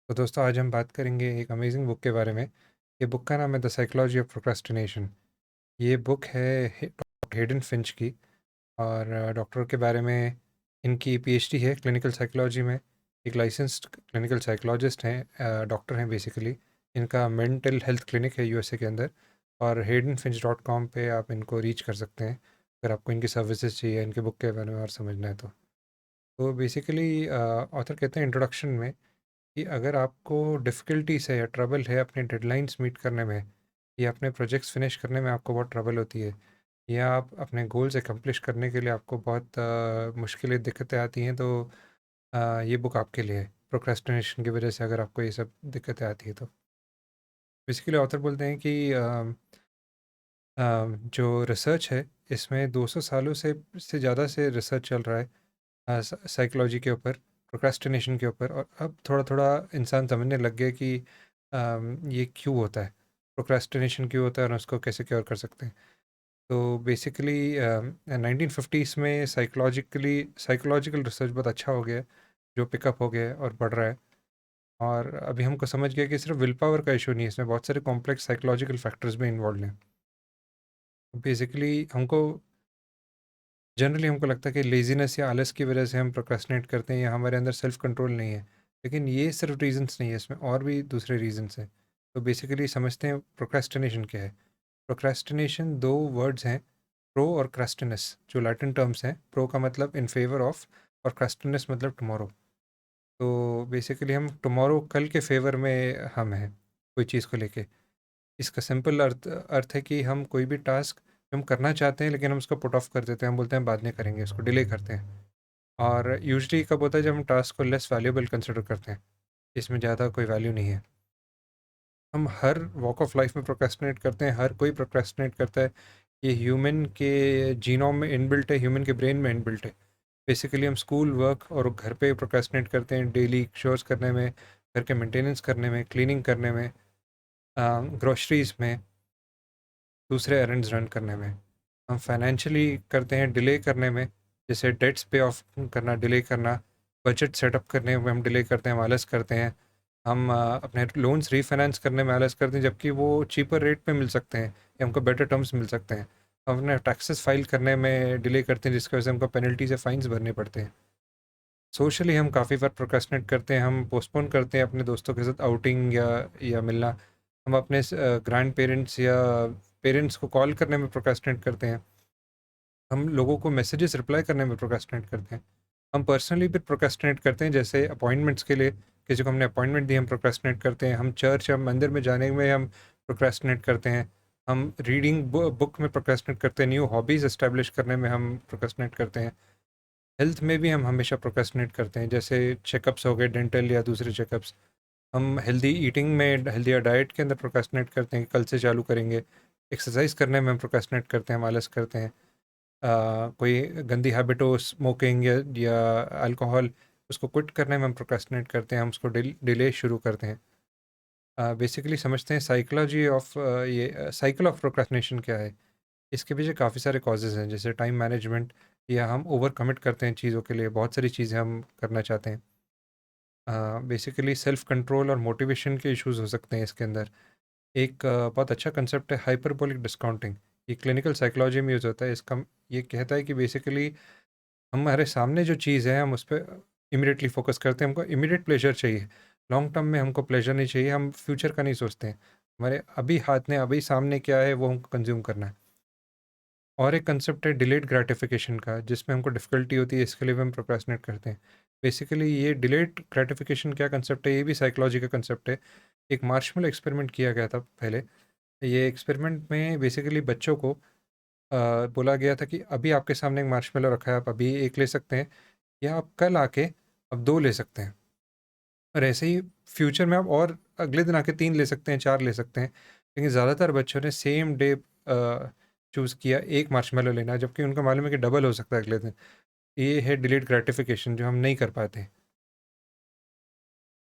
तो दोस्तों आज हम बात करेंगे एक अमेजिंग बुक के बारे में। ये बुक का नाम है द साइकोलॉजी ऑफ प्रोक्रास्टिनेशन। ये बुक है डॉक्टर हेडन फिंच की। और डॉक्टर के बारे में इनकी पीएचडी है क्लिनिकल साइकोलॉजी में। एक लाइसेंस्ड क्लिनिकल साइकोलॉजिस्ट हैं, डॉक्टर हैं बेसिकली। इनका मेंटल हेल्थ क्लिनिक है यूएसए के अंदर। और haydenfinch.com पे आप इनको रीच कर सकते हैं अगर आपको इनकी सर्विसेज चाहिए, इनके बुक के बारे में और समझना है तो बेसिकली ऑथर कहते हैं इंट्रोडक्शन में कि अगर आपको डिफ़िकल्टीज़ है या ट्रबल है अपने डेडलाइंस मीट करने में, या अपने प्रोजेक्ट्स फिनिश करने में आपको बहुत ट्रबल होती है, या आप अपने गोल्स एकम्प्लिश करने के लिए आपको बहुत मुश्किलें दिक्कतें आती हैं, तो ये बुक आपके लिए है। प्रोक्रेस्टिनेशन की वजह से अगर आपको ये सब दिक्कतें आती है तो बेसिकली ऑथर बोलते हैं कि जो रिसर्च है इसमें 200 सालों से ज़्यादा से रिसर्च चल रहा है साइकोलॉजी के ऊपर, प्रोक्रास्टिनेशन के ऊपर। और अब थोड़ा थोड़ा इंसान समझने लग गए कि ये क्यों होता है, प्रोक्रास्टिनेशन क्यों होता है और उसको कैसे क्योर कर सकते हैं। तो बेसिकली 1950s में साइकोलॉजिकल रिसर्च बहुत अच्छा हो गया है, जो पिकअप हो गया है और बढ़ रहा है। और अभी हमको समझ गया कि सिर्फ विल पावर का इशू नहीं है, इसमें बहुत सारे कॉम्प्लेक्स साइकोलॉजिकल फैक्टर्स भी इन्वॉल्व हैं। बेसिकली हमको लगता है कि लेज़ीनेस या आलस की वजह से हम प्रोक्रेस्टिनेट करते हैं, या हमारे अंदर सेल्फ कंट्रोल नहीं है। लेकिन ये सिर्फ रीजंस नहीं है, इसमें और भी दूसरे रीजंस हैं। तो बेसिकली समझते हैं प्रोक्रेस्टिनेशन क्या है। प्रोक्रेस्टिनेशन दो वर्ड्स हैं, प्रो और क्रस्टिनस, जो लैटिन टर्म्स हैं। प्रो का मतलब इन फेवर ऑफ, और क्रस्टिनस मतलब टुमारो। तो बेसिकली हम टुमारो, कल के फेवर में हम हैं कोई चीज़ को लेके। इसका सिंपल अर्थ अर्थ है कि हम कोई भी टास्क हम करना चाहते हैं लेकिन हम उसको पुट ऑफ कर देते हैं, हम बोलते हैं बाद में करेंगे, उसको डिले करते हैं। और यूजुअली कब होता है, जब हम टास्क को लेस वैल्यूएबल कंसिडर करते हैं, इसमें ज़्यादा कोई वैल्यू नहीं है। हम हर वॉक ऑफ लाइफ में प्रोक्रेस्टिनेट करते हैं, हर कोई प्रोक्रेस्टिनेट करता है। ये ह्यूमन के जीनोम में इनबिल्ट है, ह्यूमन के ब्रेन में इनबिल्ट है। बेसिकली हम स्कूल वर्क और घर पे प्रोक्रेस्टिनेट करते हैं, डेली शोर्स करने में, घर के मेंटेनेंस करने में, क्लीनिंग करने में, ग्रोसरीज में, दूसरे एरेंड्स रन करने में। हम फाइनेंशियली करते हैं डिले करने में, जैसे डेट्स पे ऑफ करना, डिले करना। बजट सेटअप करने में हम डिले करते हैं, हम आलस करते हैं। हम अपने लोन्स रीफाइनेंस करने में आलस करते हैं, जबकि वो चीपर रेट पे मिल सकते हैं या हमको बेटर टर्म्स मिल सकते हैं। हम अपने टैक्सेस फाइल करने में डिले करते हैं, जिसकी वजह से हमको पेनल्टीज या फाइन्स भरने पड़ते हैं। सोशली हम काफ़ी बार प्रोक्रेस्टिनेट करते हैं, हम पोस्टपोन करते हैं अपने दोस्तों के साथ आउटिंग या मिलना। हम अपने ग्रैंड पेरेंट्स या पेरेंट्स को कॉल करने में प्रोक्रेस्टिनेट करते हैं। हम लोगों को मैसेजेस रिप्लाई करने में प्रोक्रेस्टिनेट करते हैं। हम पर्सनली भी प्रोक्रेस्टिनेट करते हैं, जैसे अपॉइंटमेंट्स के लिए किसी को हमने अपॉइंटमेंट दी, हम प्रोक्रेस्टिनेट करते हैं। हम चर्च या मंदिर में जाने में हम प्रोक्रेस्टिनेट करते हैं। हम रीडिंग बुक में प्रोक्रेस्टिनेट करते हैं। न्यू हॉबीज़ इस्टेब्लिश करने में हम प्रोक्रेस्टिनेट करते हैं। हेल्थ में भी हम हमेशा प्रोक्रेस्टिनेट करते हैं, जैसे चेकअप्स हो गए, डेंटल या दूसरे चेकअप्स। हम हेल्दी ईटिंग में, हेल्दी डाइट के अंदर प्रोक्रेस्टिनेट करते हैं कि कल से चालू करेंगे। एक्सरसाइज करने में हम प्रोक्रेस्टिनेट करते हैं, हम आलस करते हैं। कोई गंदी हैबिट हो, स्मोकिंग या अल्कोहल, उसको क्विट करने में हम प्रोक्रेस्टिनेट करते हैं, हम उसको डिले शुरू करते हैं। बेसिकली समझते हैं साइकोलॉजी ऑफ ये साइकिल ऑफ प्रोक्रेस्टिनेशन क्या है। इसके पीछे काफ़ी सारे कॉजेज़ हैं, जैसे टाइम मैनेजमेंट, या हम ओवर कमिट करते हैं चीज़ों के लिए, बहुत सारी चीज़ें हम करना चाहते हैं। बेसिकली सेल्फ कंट्रोल और मोटिवेशन के इश्यूज हो सकते हैं इसके अंदर। एक बहुत अच्छा कंसेप्ट है हाइपरबोलिक डिस्काउंटिंग। ये क्लिनिकल साइकोलॉजी में यूज़ होता है। इसका ये कहता है कि बेसिकली हमारे सामने जो चीज़ है हम उस पर इमीडिएटली फोकस करते हैं, हमको इमीडिएट प्लेजर चाहिए। लॉन्ग टर्म में हमको प्लेजर नहीं चाहिए, हम फ्यूचर का नहीं सोचते हैं। हमारे अभी हाथ में अभी सामने क्या है वो हमको कंज्यूम करना है। और एक कंसेप्ट है डिलेड ग्रेटिफिकेशन का, जिसमें हमको डिफ़िकल्टी होती है, इसके लिए भी हम प्रोक्रेस्टिनेट करते हैं। बेसिकली ये डिलेड ग्रेटिफिकेशन क्या कंसेप्ट है, ये भी साइकोलॉजी का कंसेप्ट है। एक मार्शमेलो एक्सपेरिमेंट किया गया था पहले। ये एक्सपेरिमेंट में बेसिकली बच्चों को बोला गया था कि अभी आपके सामने एक मार्शमेलो रखा है, आप अभी एक ले सकते हैं, या आप कल आके अब दो ले सकते हैं। और ऐसे ही फ्यूचर में आप और अगले दिन आके तीन ले सकते हैं, चार ले सकते हैं। लेकिन ज़्यादातर बच्चों ने सेम डे चूज़ किया एक मार्शमेलो लेना, जबकि उनको मालूम है कि डबल हो सकता है अगले दिन। ये है डिलेड ग्रेटिफिकेशन, जो हम नहीं कर पाते।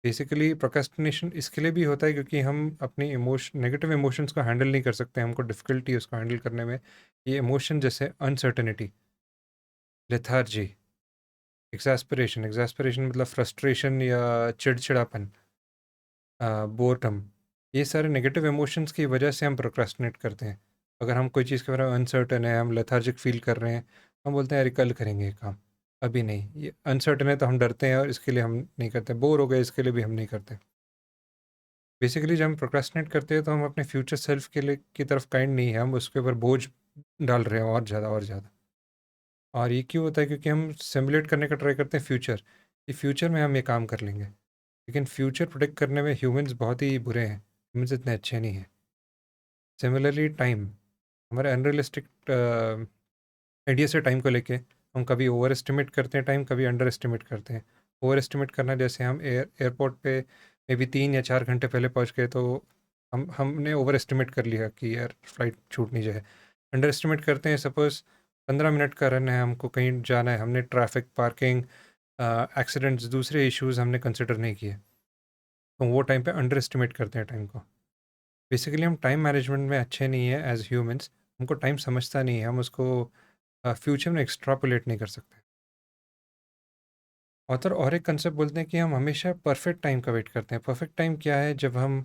बेसिकली प्रोक्रेस्टिनेशन इसके लिए भी होता है क्योंकि हम अपनी नेगेटिव इमोशंस को हैंडल नहीं कर सकते, हमको डिफ़िकल्टी है उसको हैंडल करने में। ये इमोशन जैसे अनसर्टेनिटी, लेथार्जी, एक्सैस्परेशन। एक्सैस्परेशन मतलब फ्रस्ट्रेशन या चिड़चिड़ापन। बोरडम, ये सारे नेगेटिव इमोशंस की वजह से हम प्रोक्रास्टिनेट करते हैं। अगर हम कोई चीज़ के बारे में अनसर्टेन है, हम लेथार्जिक फील कर रहे हैं, हम बोलते हैं अरे कल करेंगे ये काम, अभी नहीं। ये अनसर्टेन है तो हम डरते हैं और इसके लिए हम नहीं करते। बोर हो गए इसके लिए भी हम नहीं करते। बेसिकली जब हम प्रोक्रास्टिनेट करते हैं तो हम अपने फ्यूचर सेल्फ के लिए की तरफ काइंड नहीं है, हम उसके ऊपर बोझ डाल रहे हैं और ज़्यादा और ज़्यादा। और ये क्यों होता है? क्योंकि हम सिमुलेट करने का ट्राई करते हैं फ्यूचर, कि फ्यूचर में हम ये काम कर लेंगे। लेकिन फ्यूचर प्रोडिक्ट करने में ह्यूमंस बहुत ही बुरे हैं, ह्यूमंस इतने अच्छे नहीं हैं। सिमिलरली टाइम, हमारे अनरियलिस्टिक आइडिया से टाइम को लेके हम कभी ओवर एस्टिमेट करते हैं टाइम, कभी अंडर एस्टिमेट करते हैं। ओवर एस्टिमेट करना जैसे हम एयरपोर्ट पे मे बी 3 या 4 घंटे पहले पहुंच गए तो हमने ओवर एस्टिमेट कर लिया कि यार फ्लाइट छूट नहीं जाए। अंडर एस्टिमेट करते हैं, सपोज़ 15 मिनट का रन है, हमको कहीं जाना है, हमने ट्रैफिक, पार्किंग, एक्सीडेंट्स, दूसरे इश्यूज़ हमने कंसिडर नहीं किए, तो वो टाइम पे अंडर एस्टिमेट करते हैं टाइम को। बेसिकली हम टाइम मैनेजमेंट में अच्छे नहीं हैं एज ह्यूमंस, हमको टाइम समझता नहीं है, हम उसको फ्यूचर में एक्सट्रापोलेट नहीं कर सकते। ऑथर और एक कंसेप्ट बोलते हैं कि हम हमेशा परफेक्ट टाइम का वेट करते हैं। परफेक्ट टाइम क्या है? जब हम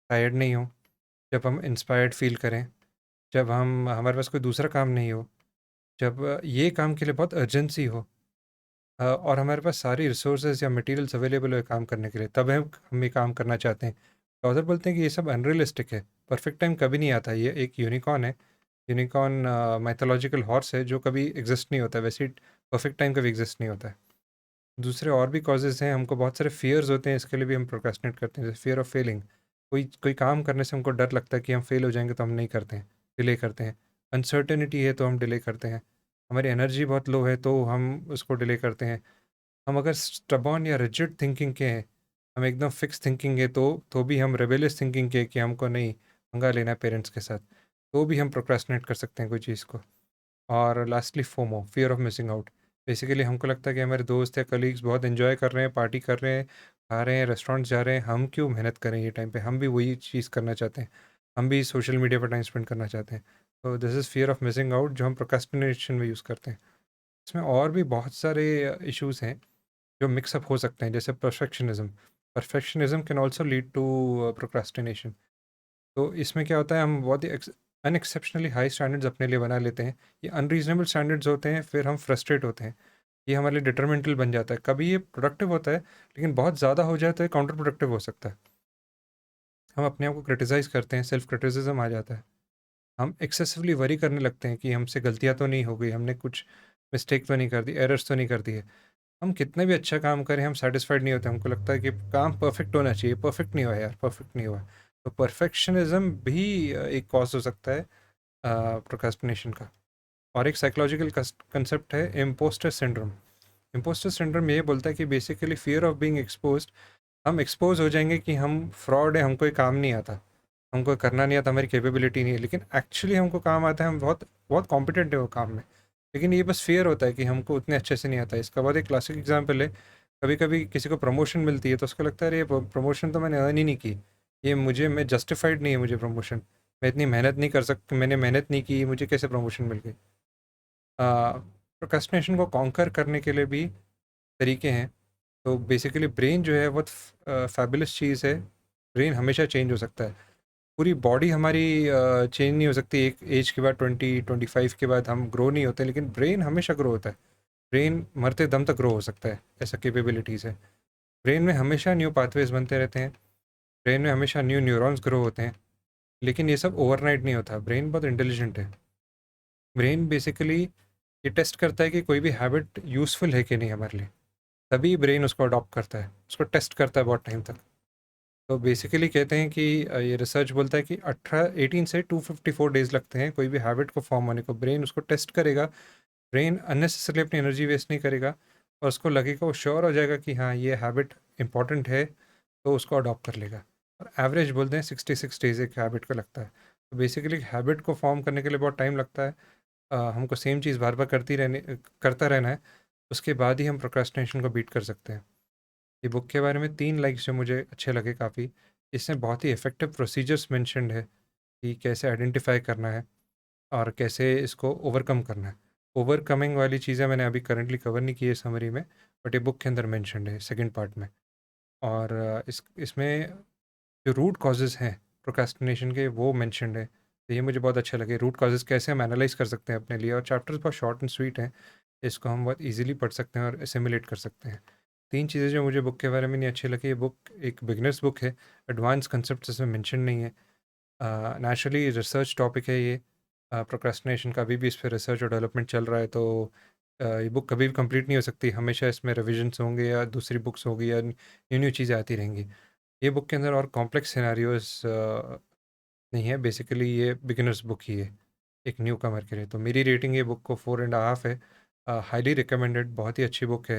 टायर्ड नहीं हो, जब हम इंस्पायर्ड फील करें, जब हम हमारे पास कोई दूसरा काम नहीं हो, जब ये काम के लिए बहुत अर्जेंसी हो, और हमारे पास सारी रिसोर्सेज या मटेरियल्स अवेलेबल हो काम करने के लिए, तब हम ये काम करना चाहते हैं। तो ऑथर बोलते हैं कि ये सब अनरियलिस्टिक है, परफेक्ट टाइम कभी नहीं आता। ये एक यूनिकॉर्न है। यूनिकॉर्न माइथोलॉजिकल हॉर्स है जो कभी एग्जिस्ट नहीं होता, वैसे ही परफेक्ट टाइम कभी एग्जिस्ट नहीं होता है। दूसरे और भी कॉजेज़ हैं, हमको बहुत सारे फ़ियर्स होते हैं, इसके लिए भी हम प्रोक्रेस्टिनेट करते हैं। जैसे फ़ियर ऑफ फेलिंग, कोई कोई काम करने से हमको डर लगता है कि हम फेल हो जाएँगे, तो हम नहीं करते हैं, डिले करते हैं। अनसर्टेनिटी है तो हम डिले करते हैं। हमारी एनर्जी बहुत लो है तो हम उसको डिले करते हैं। हम अगर स्टबॉर्न या रिजिड थिंकिंग के हैं, हम एकदम फिक्स थिंकिंग है तो भी हम रेबेलियस थिंकिंग के कि हमको नहीं पंगा लेना है पेरेंट्स के साथ, तो भी हम प्रोक्रेस्टिनेट कर सकते हैं कोई चीज़ को। और lastly FOMO, fear of missing out. Basically हमको लगता है कि हमारे दोस्त या कलीग्स बहुत एंजॉय कर रहे हैं, पार्टी कर रहे हैं, खा रहे हैं, रेस्टोरेंट जा रहे हैं, हम क्यों मेहनत करें ये टाइम पे? हम भी वही चीज़ करना चाहते हैं, हम भी सोशल मीडिया पर टाइम स्पेंड करना चाहते हैं। तो this is fear of missing out जो हम प्रोक्रेस्टिनेशन में यूज़ करते हैं। इसमें और भी बहुत सारे इश्यूज़ हैं जो मिक्सअप हो सकते हैं, जैसे perfectionism. Perfectionism can also lead to procrastination. तो इसमें क्या होता है, हम बहुत ही अनएक्सेप्शनली हाई स्टैंडर्ड्स अपने लिए बना लेते हैं। ये अनरीजनेबल स्टैंडर्ड्स होते हैं, फिर हम फ्रस्ट्रेट होते हैं। ये हमारे लिए डिटरमेंटल बन जाता है। कभी ये प्रोडक्टिव होता है, लेकिन बहुत ज़्यादा हो जाए तो ये काउंटर प्रोडक्टिव हो सकता है। हम अपने आप को क्रिटिसाइज़ करते हैं, सेल्फ क्रिटिसिज्म आ जाता है। हम एक्सेसिवली वरी करने लगते हैं कि हमसे गलतियाँ तो नहीं हो गई, हमने कुछ मिस्टेक तो नहीं कर दी, एरर्स तो नहीं कर दिए। हम कितना भी अच्छा काम करें, हम सैटिस्फाइड नहीं होते। हमको लगता है कि काम परफेक्ट होना चाहिए, परफेक्ट नहीं हुआ यार, परफेक्ट नहीं हुआ। तो परफेक्शनिज्म भी एक कॉज हो सकता है प्रोक्रास्टिनेशन का। और एक साइकोलॉजिकल कंसेप्ट है इम्पोस्टर सिंड्रोम। इम्पोस्टर सिंड्रोम ये बोलता है कि basically fear of being exposed, हम एक्सपोज हो जाएंगे कि हम फ्रॉड है, हमको ये काम नहीं आता, हमको करना नहीं आता, हमारी कैपेबिलिटी नहीं है। लेकिन एक्चुअली हमको काम आता है, हम बहुत बहुत कॉम्पिटेंट है वो काम में। लेकिन ये बस फियर होता है कि हमको उतने अच्छे से नहीं आता। इसका बहुत एक क्लासिक एग्जाम्पल है, कभी कभी किसी को प्रमोशन मिलती है तो उसको लगता है अरे ये प्रमोशन तो मैंने अर्न ही नहीं की, ये मैं जस्टिफाइड नहीं है मुझे प्रमोशन, मैं इतनी मेहनत नहीं कर सकती, मैंने मेहनत नहीं की, मुझे कैसे प्रमोशन मिल गई। प्रोक्रेस्टिनेशन को कॉन्कर करने के लिए भी तरीके हैं। तो बेसिकली ब्रेन जो है बहुत फैबुलस चीज़ है। ब्रेन हमेशा चेंज हो सकता है। पूरी बॉडी हमारी चेंज नहीं हो सकती, एक एज के बाद, 20-25 के बाद हम ग्रो नहीं होते, लेकिन ब्रेन हमेशा ग्रो होता है। ब्रेन मरते दम तक ग्रो हो सकता है, ऐसा कैपेबिलिटीज़ है। ब्रेन में हमेशा न्यू पाथवेज बनते रहते हैं, ब्रेन में हमेशा न्यू न्यूरॉन्स ग्रो होते हैं। लेकिन ये सब ओवरनाइट नहीं होता। ब्रेन बहुत इंटेलिजेंट है। ब्रेन बेसिकली ये टेस्ट करता है कि कोई भी हैबिट यूज़फुल है कि नहीं हमारे लिए, तभी ब्रेन उसको अडॉप्ट करता है, उसको टेस्ट करता है बहुत टाइम तक। तो बेसिकली कहते हैं कि ये रिसर्च बोलता है कि 18 से 254 डेज़ लगते हैं कोई भी हैबिट को फॉर्म होने को। ब्रेन उसको टेस्ट करेगा, ब्रेन अननेसेसरली अपनी एनर्जी वेस्ट नहीं करेगा, और उसको लगेगा, वो श्योर हो जाएगा कि हाँ ये हैबिट इंपॉर्टेंट है, तो उसको अडॉप्ट कर लेगा। और एवरेज बोलते हैं 66 डेज़ एक हैबिट को लगता है। तो बेसिकली हैबिट को फॉर्म करने के लिए बहुत टाइम लगता है। हमको सेम चीज़ बार बार करता रहना है, उसके बाद ही हम प्रोक्रास्टिनेशन को बीट कर सकते हैं। ये बुक के बारे में 3 लाइक्स जो मुझे अच्छे लगे काफ़ी, इसमें बहुत ही इफ़ेक्टिव प्रोसीजर्स मेंशन्ड है कि कैसे आइडेंटिफाई करना है और कैसे इसको ओवरकम करना है। ओवरकमिंग वाली चीज़ें मैंने अभी करंटली कवर नहीं की है समरी में, बट ये बुक के अंदर मेंशन्ड है सेकंड पार्ट में। और इसमें जो रूट कॉजेज़ हैं प्रोक्रास्टिनेशन के वो मेंशन्ड है। तो ये मुझे बहुत अच्छा लगे, रूट कॉजेज़ कैसे हम एनालाइज़ कर सकते हैं अपने लिए, और चैप्टर्स बहुत शॉर्ट एंड स्वीट हैं, इसको हम बहुत ईज़िली पढ़ सकते हैं और असिमिलेट कर सकते हैं। 3 चीज़ें जो मुझे बुक के बारे में नहीं अच्छी लगी, ये बुक एक बिगिनर्स बुक है, एडवांस कांसेप्ट्स इसमें मेंशन नहीं है। नेचुरली रिसर्च टॉपिक है ये, प्रोक्रास्टिनेशन का अभी भी इस पे रिसर्च और डेवलपमेंट चल रहा है, तो ये बुक कभी भी कंप्लीट नहीं हो सकती, हमेशा इसमें रिविजन्स होंगे या दूसरी बुक्स होगी या न्यू न्यू चीज़ें आती रहेंगी। ये बुक के अंदर और कॉम्प्लेक्स सिनेरियोज नहीं है, बेसिकली ये बिगिनर्स बुक ही है एक न्यू कमर के लिए। तो मेरी रेटिंग ये बुक को 4.5 है, हाईली रिकमेंडेड, बहुत ही अच्छी बुक है।